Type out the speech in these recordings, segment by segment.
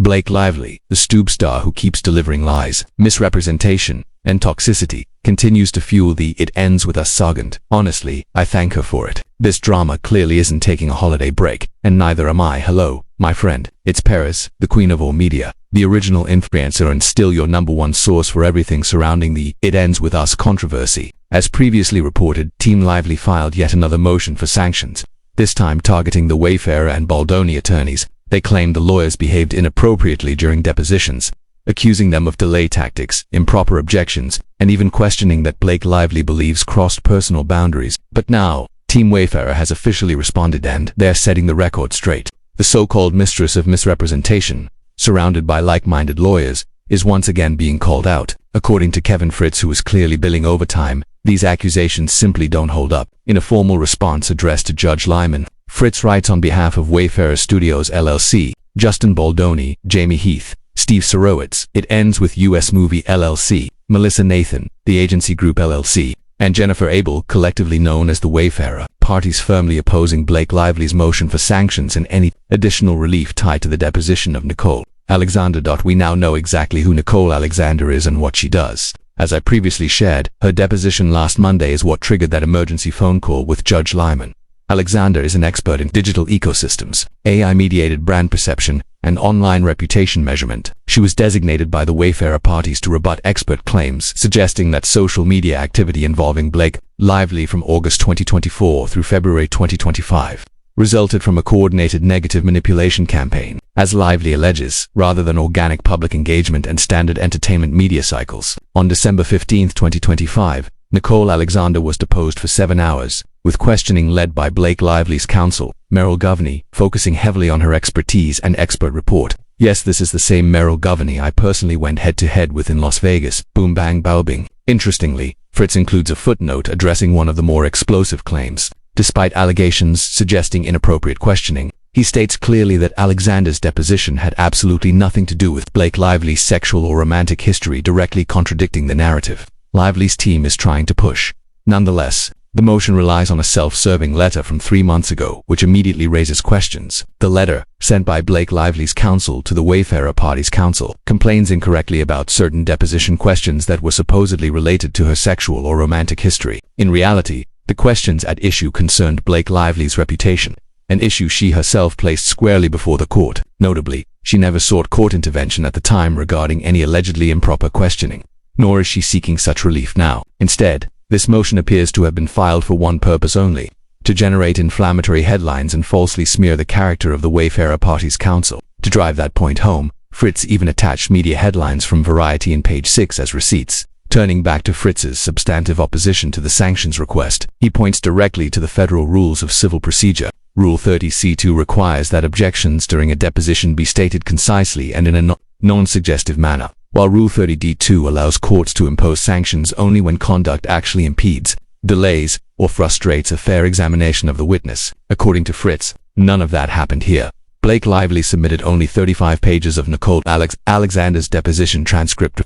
Blake Lively, the stoop star who keeps delivering lies, misrepresentation, and toxicity, continues to fuel the "it ends with us" saga. Honestly, I thank her for it. This drama clearly isn't taking a holiday break, and neither am I. Hello, my friend. It's Paris, the queen of all media, the original influencer and still your #1 source for everything surrounding the "it ends with us" controversy. As previously reported, Team Lively filed yet another motion for sanctions, this time targeting the Wayfarer and Baldoni attorneys. They claimed the lawyers behaved inappropriately during depositions, accusing them of delay tactics, improper objections, and even questioning that Blake Lively believes crossed personal boundaries. But now, Team Wayfarer has officially responded and they're setting the record straight. The so-called mistress of misrepresentation, surrounded by like-minded lawyers, is once again being called out. According to Kevin Fritz, who is clearly billing overtime, these accusations simply don't hold up. In a formal response addressed to Judge Lyman, Fritz writes on behalf of Wayfarer Studios LLC, Justin Baldoni, Jamie Heath, Steve Sorowitz, It Ends with US Movie LLC, Melissa Nathan, The Agency Group LLC, and Jennifer Abel, collectively known as the Wayfarer, parties firmly opposing Blake Lively's motion for sanctions and any additional relief tied to the deposition of Nicole Alexander. We now know exactly who Nicole Alexander is and what she does. As I previously shared, her deposition last Monday is what triggered that emergency phone call with Judge Lyman. Alexander is an expert in digital ecosystems, AI-mediated brand perception, and online reputation measurement. She was designated by the Wayfarer parties to rebut expert claims suggesting that social media activity involving Blake Lively from August 2024 through February 2025 resulted from a coordinated negative manipulation campaign, as Lively alleges, rather than organic public engagement and standard entertainment media cycles. On December 15, 2025, Nicole Alexander was deposed for 7 hours, with questioning led by Blake Lively's counsel, Meryl Govney, focusing heavily on her expertise and expert report. Yes, this is the same Meryl Govney I personally went head-to-head with in Las Vegas. Boom bang bow bing. Interestingly, Fritz includes a footnote addressing one of the more explosive claims. Despite allegations suggesting inappropriate questioning, he states clearly that Alexander's deposition had absolutely nothing to do with Blake Lively's sexual or romantic history, directly contradicting the narrative Lively's team is trying to push. Nonetheless, the motion relies on a self-serving letter from 3 months ago, which immediately raises questions. The letter, sent by Blake Lively's counsel to the Wayfarer party's counsel, complains incorrectly about certain deposition questions that were supposedly related to her sexual or romantic history. In reality, the questions at issue concerned Blake Lively's reputation, an issue she herself placed squarely before the court. Notably, she never sought court intervention at the time regarding any allegedly improper questioning, nor is she seeking such relief now. Instead, this motion appears to have been filed for one purpose only: to generate inflammatory headlines and falsely smear the character of the Wayfarer party's counsel. To drive that point home, Fritz even attached media headlines from Variety and Page 6 as receipts. Turning back to Fritz's substantive opposition to the sanctions request, he points directly to the Federal Rules of Civil Procedure. Rule 30C2 requires that objections during a deposition be stated concisely and in a non-suggestive manner, while Rule 30D2 allows courts to impose sanctions only when conduct actually impedes, delays, or frustrates a fair examination of the witness. According to Fritz, none of that happened here. Blake Lively submitted only 35 pages of Nicole Alexander's deposition transcript,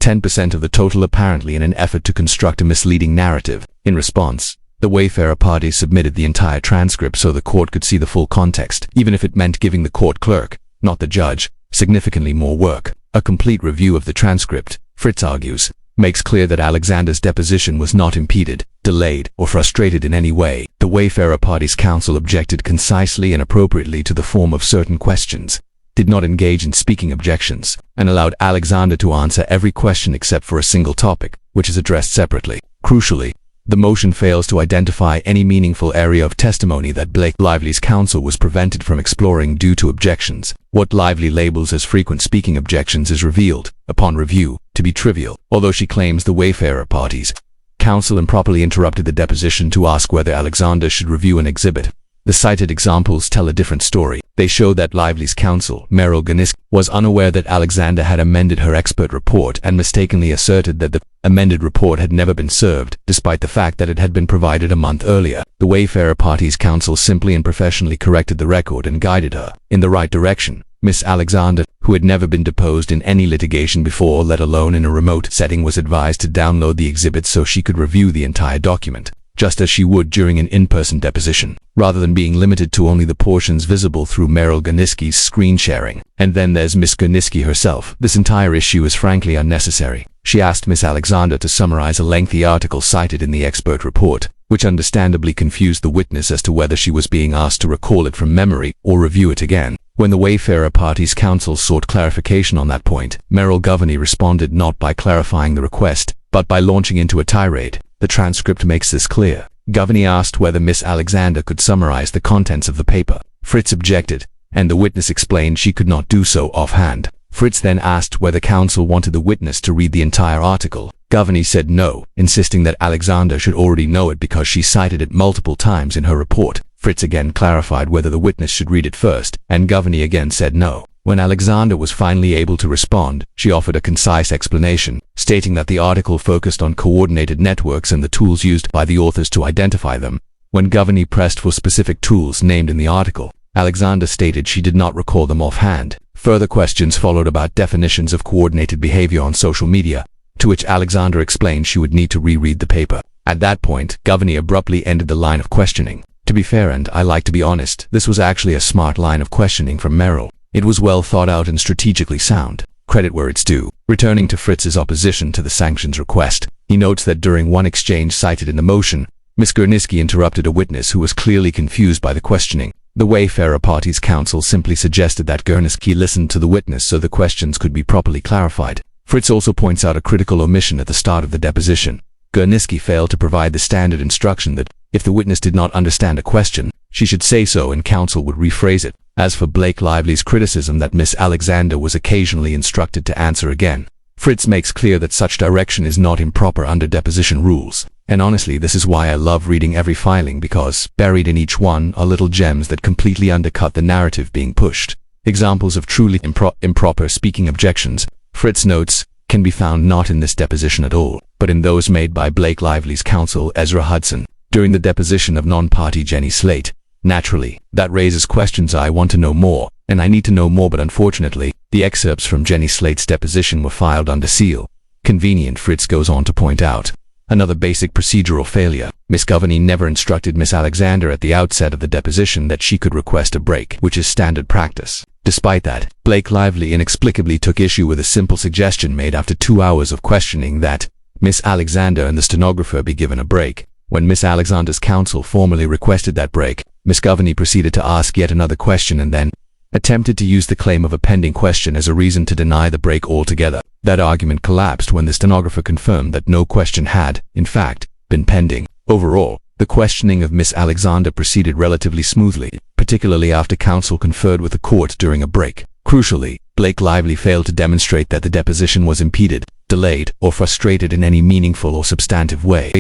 10% of the total, apparently in an effort to construct a misleading narrative. In response, the Wayfarer party submitted the entire transcript so the court could see the full context, even if it meant giving the court clerk, not the judge, significantly more work. A complete review of the transcript, Fritz argues, makes clear that Alexander's deposition was not impeded, delayed, or frustrated in any way. The Wayfarer party's counsel objected concisely and appropriately to the form of certain questions, did not engage in speaking objections, and allowed Alexander to answer every question except for a single topic, which is addressed separately. Crucially, the motion fails to identify any meaningful area of testimony that Blake Lively's counsel was prevented from exploring due to objections. What Lively labels as frequent speaking objections is revealed, upon review, to be trivial. Although she claims the Wayfarer party's counsel improperly interrupted the deposition to ask whether Alexander should review an exhibit, the cited examples tell a different story. They show that Lively's counsel, Meryl Govney, was unaware that Alexander had amended her expert report and mistakenly asserted that the amended report had never been served, despite the fact that it had been provided a month earlier. The Wayfarer party's counsel simply and professionally corrected the record and guided her in the right direction. Miss Alexander, who had never been deposed in any litigation before, let alone in a remote setting, was advised to download the exhibit so she could review the entire document. just as she would during an in-person deposition, rather than being limited to only the portions visible through Meryl Gurniski's screen sharing. And then there's Miss Gurniski herself. This entire issue is frankly unnecessary. She asked Miss Alexander to summarize a lengthy article cited in the expert report, which understandably confused the witness as to whether she was being asked to recall it from memory or review it again. When the Wayfarer party's counsel sought clarification on that point, Meryl Governey responded not by clarifying the request, but by launching into a tirade. The transcript makes this clear. Governey asked whether Miss Alexander could summarize the contents of the paper. Fritz objected, and the witness explained she could not do so offhand. Fritz then asked whether counsel wanted the witness to read the entire article. Governey said no, insisting that Alexander should already know it because she cited it multiple times in her report. Fritz again clarified whether the witness should read it first, and Governey again said no. When Alexander was finally able to respond, she offered a concise explanation, stating that the article focused on coordinated networks and the tools used by the authors to identify them. When Governey pressed for specific tools named in the article, Alexander stated she did not recall them offhand. Further questions followed about definitions of coordinated behavior on social media, to which Alexander explained she would need to reread the paper. At that point, Governey abruptly ended the line of questioning. To be fair, and I like to be honest, this was actually a smart line of questioning from Meryl. It was well thought out and strategically sound. Credit where it's due. Returning to Fritz's opposition to the sanctions request, he notes that during one exchange cited in the motion, Miss Gurniski interrupted a witness who was clearly confused by the questioning. The Wayfarer party's counsel simply suggested that Gurniski listened to the witness so the questions could be properly clarified. Fritz also points out a critical omission at the start of the deposition. Gurniski failed to provide the standard instruction that, if the witness did not understand a question, she should say so and counsel would rephrase it. As for Blake Lively's criticism that Miss Alexander was occasionally instructed to answer again, Fritz makes clear that such direction is not improper under deposition rules. And honestly, this is why I love reading every filing, because buried in each one are little gems that completely undercut the narrative being pushed. Examples of truly improper speaking objections, Fritz notes, can be found not in this deposition at all, but in those made by Blake Lively's counsel Ezra Hudson during the deposition of non-party Jenny Slate. Naturally, that raises questions I want to know more, and I need to know more, but unfortunately, the excerpts from Jenny Slate's deposition were filed under seal. Convenient, Fritz goes on to point out. Another basic procedural failure. Miss Governey never instructed Miss Alexander at the outset of the deposition that she could request a break, which is standard practice. Despite that, Blake Lively inexplicably took issue with a simple suggestion made after 2 hours of questioning that Miss Alexander and the stenographer be given a break. When Miss Alexander's counsel formally requested that break, Miss Governey proceeded to ask yet another question and then attempted to use the claim of a pending question as a reason to deny the break altogether. That argument collapsed when the stenographer confirmed that no question had, in fact, been pending. Overall, the questioning of Miss Alexander proceeded relatively smoothly, particularly after counsel conferred with the court during a break. Crucially, Blake Lively failed to demonstrate that the deposition was impeded, delayed, or frustrated in any meaningful or substantive way.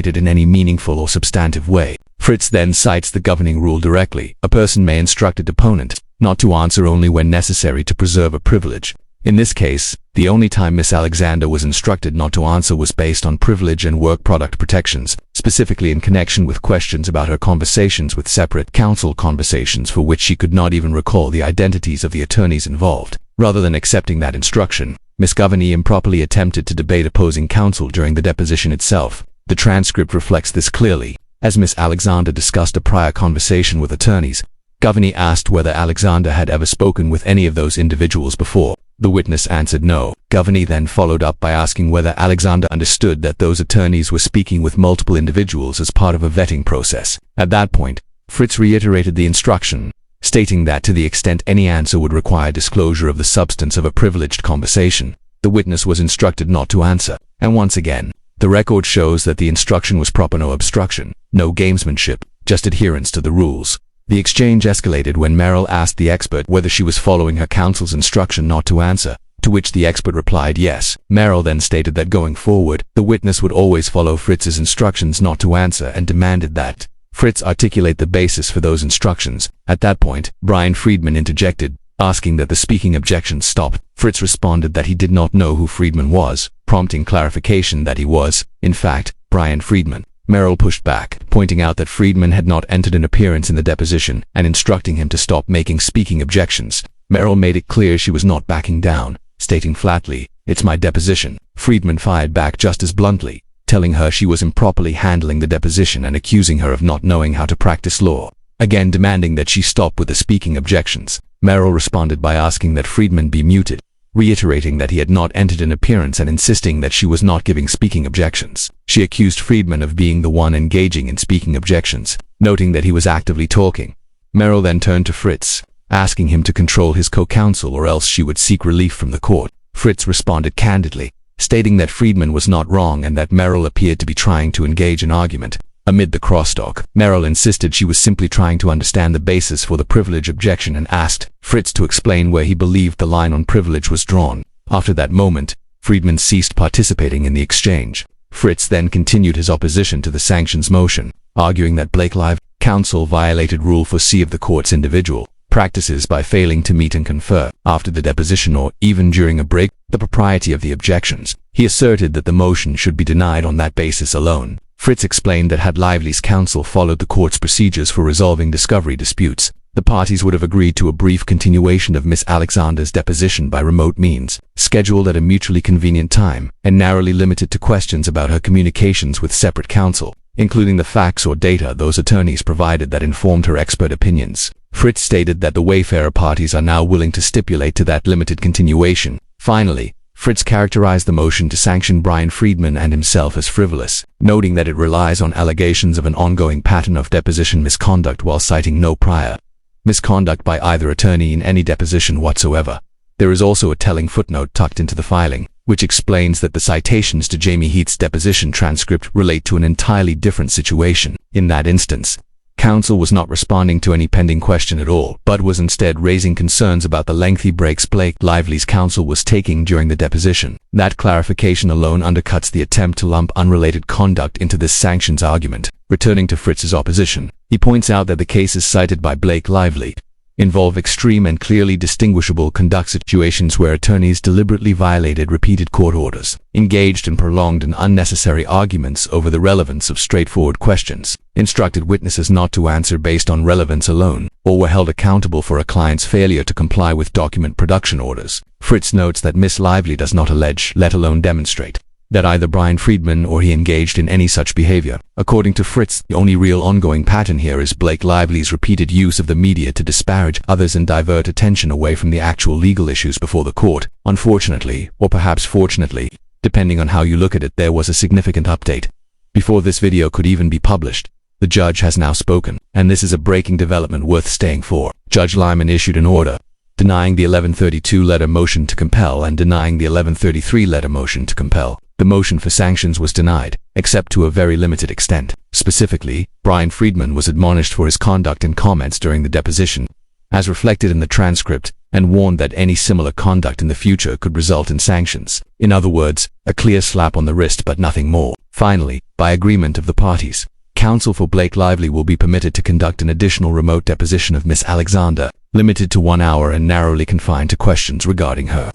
Fritz then cites the governing rule directly. A person may instruct a deponent not to answer only when necessary to preserve a privilege. In this case, the only time Miss Alexander was instructed not to answer was based on privilege and work product protections, specifically in connection with questions about her conversations with separate counsel, conversations for which she could not even recall the identities of the attorneys involved. Rather than accepting that instruction, Miss Governey improperly attempted to debate opposing counsel during the deposition itself. The transcript reflects this clearly. As Miss Alexander discussed a prior conversation with attorneys, Governey asked whether Alexander had ever spoken with any of those individuals before. The witness answered no. Governey then followed up by asking whether Alexander understood that those attorneys were speaking with multiple individuals as part of a vetting process. At that point, Fritz reiterated the instruction, stating that to the extent any answer would require disclosure of the substance of a privileged conversation, the witness was instructed not to answer. And once again, the record shows that the instruction was proper: no obstruction, no gamesmanship, just adherence to the rules. The exchange escalated when Meryl asked the expert whether she was following her counsel's instruction not to answer, to which the expert replied yes. Meryl then stated that going forward, the witness would always follow Fritz's instructions not to answer and demanded that Fritz articulate the basis for those instructions. At that point, Brian Friedman interjected, asking that the speaking objection stop. Fritz responded that he did not know who Friedman was, prompting clarification that he was, in fact, Brian Friedman. Meryl pushed back, pointing out that Friedman had not entered an appearance in the deposition and instructing him to stop making speaking objections. Meryl made it clear she was not backing down, stating flatly, "It's my deposition." Friedman fired back just as bluntly, telling her she was improperly handling the deposition and accusing her of not knowing how to practice law. Again demanding that she stop with the speaking objections, Merrill responded by asking that Friedman be muted, reiterating that he had not entered an appearance and insisting that she was not giving speaking objections. She accused Friedman of being the one engaging in speaking objections, noting that he was actively talking. Merrill then turned to Fritz, asking him to control his co-counsel or else she would seek relief from the court. Fritz responded candidly, stating that Friedman was not wrong and that Merrill appeared to be trying to engage in argument. Amid the crosstalk, Merrill insisted she was simply trying to understand the basis for the privilege objection and asked Fritz to explain where he believed the line on privilege was drawn. After that moment, Friedman ceased participating in the exchange. Fritz then continued his opposition to the sanctions motion, arguing that Blake Lively's counsel violated Rule 4C of the court's individual practices by failing to meet and confer after the deposition or even during a break the propriety of the objections. He asserted that the motion should be denied on that basis alone. Fritz explained that had Lively's counsel followed the court's procedures for resolving discovery disputes, the parties would have agreed to a brief continuation of Miss Alexander's deposition by remote means, scheduled at a mutually convenient time, and narrowly limited to questions about her communications with separate counsel, including the facts or data those attorneys provided that informed her expert opinions. Fritz stated that the Wayfarer parties are now willing to stipulate to that limited continuation. Finally, Fritz characterized the motion to sanction Brian Friedman and himself as frivolous, noting that it relies on allegations of an ongoing pattern of deposition misconduct while citing no prior misconduct by either attorney in any deposition whatsoever. There is also a telling footnote tucked into the filing, which explains that the citations to Jamie Heath's deposition transcript relate to an entirely different situation. In that instance, counsel was not responding to any pending question at all, but was instead raising concerns about the lengthy breaks Blake Lively's counsel was taking during the deposition. That clarification alone undercuts the attempt to lump unrelated conduct into this sanctions argument. Returning to Fritz's opposition, he points out that the cases cited by Blake Lively involve extreme and clearly distinguishable conduct situations where attorneys deliberately violated repeated court orders, engaged in prolonged and unnecessary arguments over the relevance of straightforward questions, instructed witnesses not to answer based on relevance alone, or were held accountable for a client's failure to comply with document production orders. Fritz notes that Miss Lively does not allege, let alone demonstrate, that either Brian Friedman or he engaged in any such behavior. According to Fritz, the only real ongoing pattern here is Blake Lively's repeated use of the media to disparage others and divert attention away from the actual legal issues before the court. Unfortunately, or perhaps fortunately, depending on how you look at it, there was a significant update. Before this video could even be published, the judge has now spoken, and this is a breaking development worth staying for. Judge Lyman issued an order denying the 1132 letter motion to compel and denying the 1133 letter motion to compel. The motion for sanctions was denied, except to a very limited extent. Specifically, Brian Friedman was admonished for his conduct and comments during the deposition, as reflected in the transcript, and warned that any similar conduct in the future could result in sanctions. In other words, a clear slap on the wrist but nothing more. Finally, by agreement of the parties, counsel for Blake Lively will be permitted to conduct an additional remote deposition of Miss Alexander, limited to 1 hour and narrowly confined to questions regarding her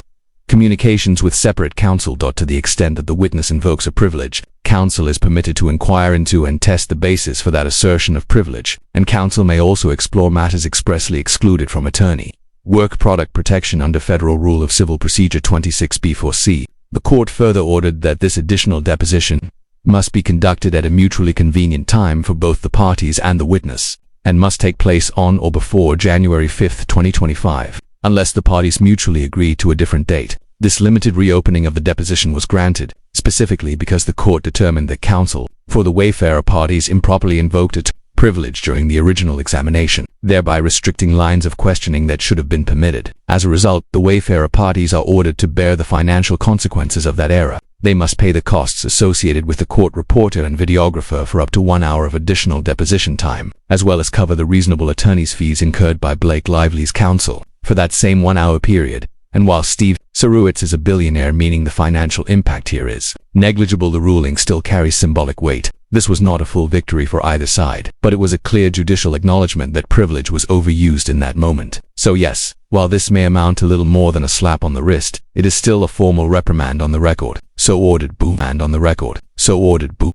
communications with separate counsel. To the extent that the witness invokes a privilege, counsel is permitted to inquire into and test the basis for that assertion of privilege, and counsel may also explore matters expressly excluded from attorney work product protection under Federal Rule of Civil Procedure 26b4c. The court further ordered that this additional deposition must be conducted at a mutually convenient time for both the parties and the witness, and must take place on or before January 5, 2025, unless the parties mutually agree to a different date. This limited reopening of the deposition was granted, specifically because the court determined that counsel for the Wayfarer parties improperly invoked a privilege during the original examination, thereby restricting lines of questioning that should have been permitted. As a result, the Wayfarer parties are ordered to bear the financial consequences of that error. They must pay the costs associated with the court reporter and videographer for up to 1 hour of additional deposition time, as well as cover the reasonable attorney's fees incurred by Blake Lively's counsel for that same 1 hour period. And while Steve Sarowitz is a billionaire, meaning the financial impact here is negligible, the ruling still carries symbolic weight. This was not a full victory for either side, but it was a clear judicial acknowledgement that privilege was overused in that moment. So yes, while this may amount to little more than a slap on the wrist, it is still a formal reprimand on the record. So ordered, boo. And on the record. So ordered, boo.